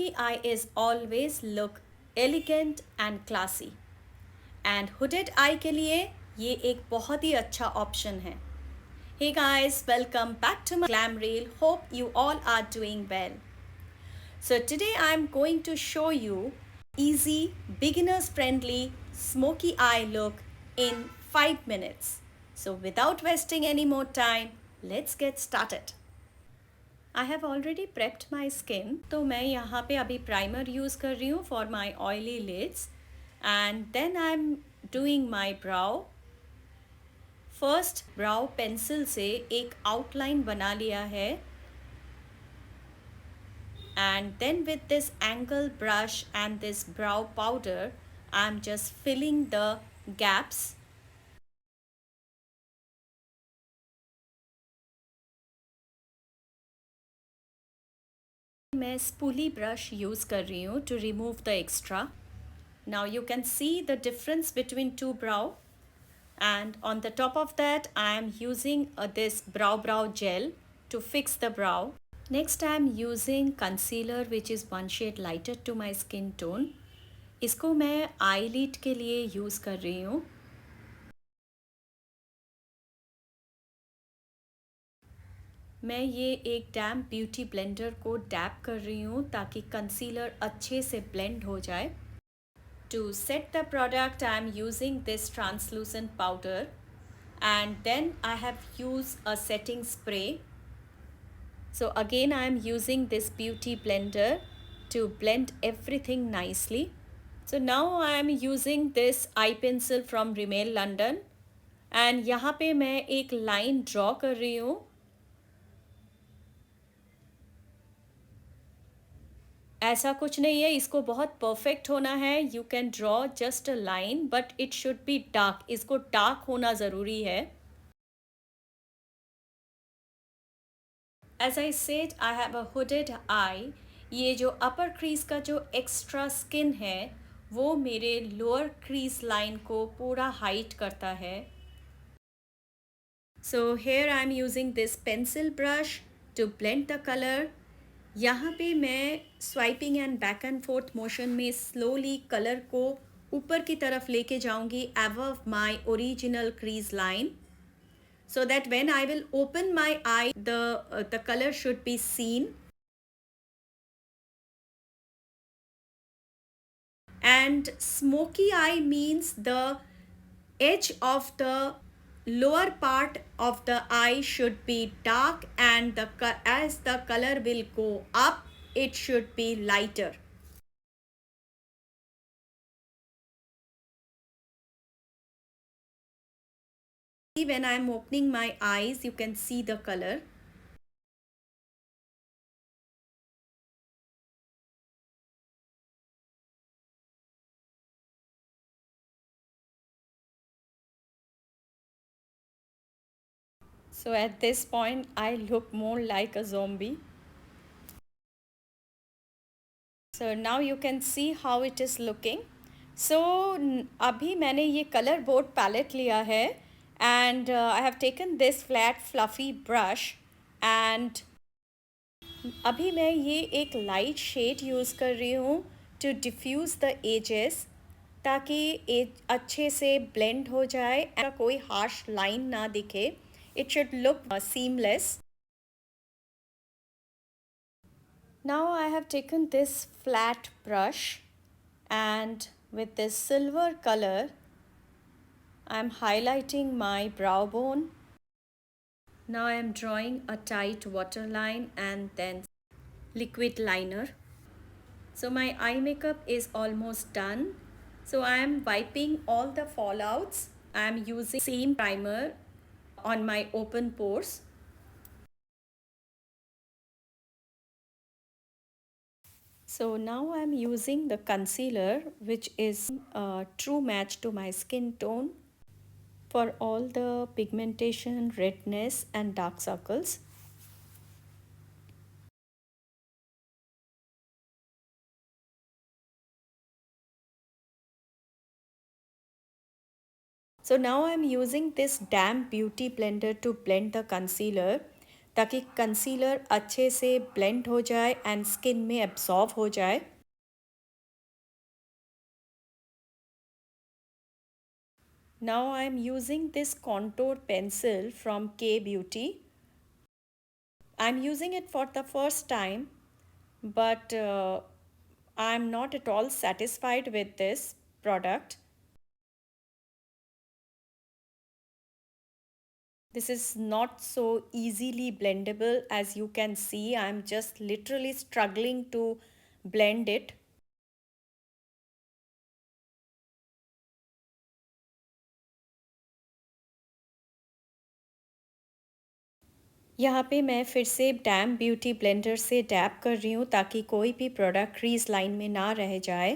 smoky eye is always look elegant and classy. And hooded eye के लिए ये एक बहुत ही अच्छा option है. Hey guys, welcome back to my glam reel. Hope you all are doing well. So today I'm going to show you easy, beginners friendly smoky eye look in 5 minutes. So without wasting any more time, let's get started. I have already prepped my skin. तो मैं यहाँ पे अभी primer use कर रही हूँ for my oily lids. And then I'm doing my brow. First brow pencil से एक outline बना लिया है. And then with this angle brush and this brow powder, I'm just filling the gaps. मैं spoolie brush use कर रही हूँ to remove the extra. Now you can see the difference between two brow, and on the top of that I am using this brow gel to fix the brow. Next I am using concealer which is one shade lighter to my skin tone. इसको मैं eyelid के लिए use कर रही हूँ. मैं ये एक डैम्प ब्यूटी ब्लेंडर को डैप कर रही हूँ ताकि कंसीलर अच्छे से ब्लेंड हो जाए. To set the product, I am using this translucent powder, and then I have used a setting spray. So again I am using this beauty blender to blend everything nicely. So now I am using this eye pencil from Rimmel London, and यहाँ पे मैं एक line draw कर रही हूँ. ऐसा कुछ नहीं है, इसको बहुत परफेक्ट होना है. You can draw just a line but it should be dark. इसको डार्क होना ज़रूरी है. As I said I have a hooded eye. ये जो अपर क्रीज का जो एक्स्ट्रा स्किन है वो मेरे लोअर क्रीज लाइन को पूरा हाइट करता है. So here I am using this pencil brush to blend the colour. यहाँ पे मैं swiping and back and forth motion में स्लोली कलर को ऊपर की तरफ लेके जाऊंगी above my original crease line, so that when I will open my eye the color should be seen. And smoky eye means the edge of the lower part of the eye should be dark, and as the color will go up it should be lighter. When I am opening my eyes you can see the color. So at this point I look more like a zombie. So now you can see how it is looking. So अभी मैंने ये color board palette लिया है, and I have taken this flat fluffy brush, and अभी मैं ये एक light shade use कर रही हूँ to diffuse the edges ताकि अच्छे से blend हो जाए, कोई harsh line ना दिखे. It should look seamless. Now I have taken this flat brush, and with this silver color I am highlighting my brow bone. Now I am drawing a tight waterline and then liquid liner. So my eye makeup is almost done. So I am wiping all the fallouts. I am using same primer on my open pores. So now I am using the concealer which is a true match to my skin tone for all the pigmentation, redness and dark circles. So now I am using this damp beauty blender to blend the concealer. ताकि concealer अच्छे से blend हो जाए and skin में absorb हो जाए। Now I am using this contour pencil from K Beauty. I am using it for the first time, but I am not at all satisfied with this product. This is not so easily blendable. As you can see, I am just literally struggling to blend it. यहाँ पे मैं फिर से dam beauty blender से dab कर रही हूँ ताकि कोई भी प्रोडक्ट क्रीज लाइन में ना रह जाए।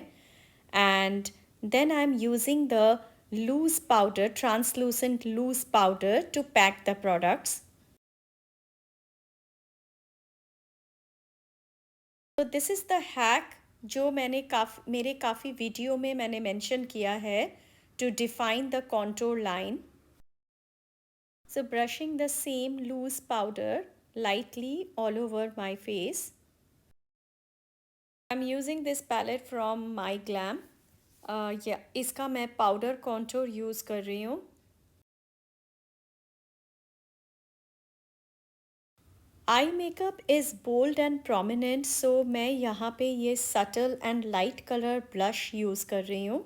And then I am using the loose powder, translucent loose powder to pack the products. तो दिस इज़ द हैक जो मैंने मेरे काफ़ी वीडियो में मैंने मेंशन किया है to define the contour line. So brushing the same loose powder lightly all over my face. I'm using this palette from my glam. Yeah, इसका मैं powder contour use कर रही हूँ। Eye makeup is bold and prominent, so मैं यहाँ पे ये subtle and light colour blush use कर रही हूँ।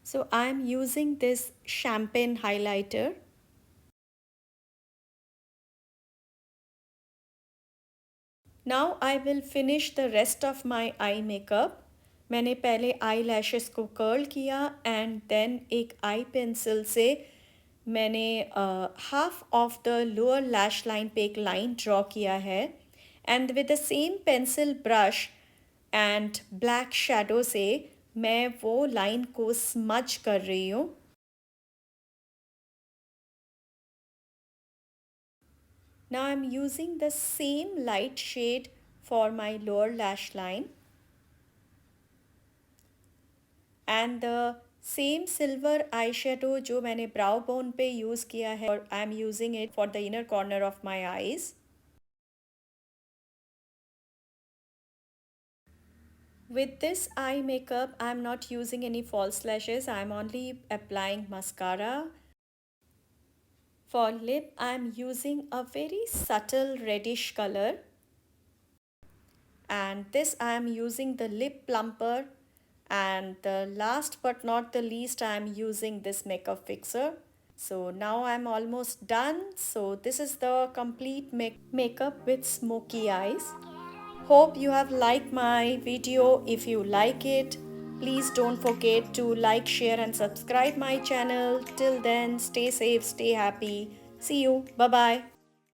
So I am using this champagne highlighter. Now I will finish the rest of my eye makeup. मैंने पहले आई लैशेस को कर्ल किया एंड देन एक आई पेंसिल से मैंने half of the lower lash line पे एक लाइन ड्रॉ किया है and with the same pencil brush and black shadow से मैं वो लाइन को स्मज कर रही हूँ। Now I'm using the same light shade for my lower lash line and the same silver eyeshadow जो मैंने brow bone पे use किया है और I'm using it for the inner corner of my eyes. With this eye makeup, I'm not using any false lashes. I'm only applying mascara. For lip, I'm using a very subtle reddish color. And this I am using the lip plumper, and the last but not the least I am using this makeup fixer. So now I'm almost done. So this is the complete makeup with smoky eyes. Hope you have liked my video. If you like it, please don't forget to like, share and subscribe my channel. Till then, stay safe, stay happy. See you. Bye bye.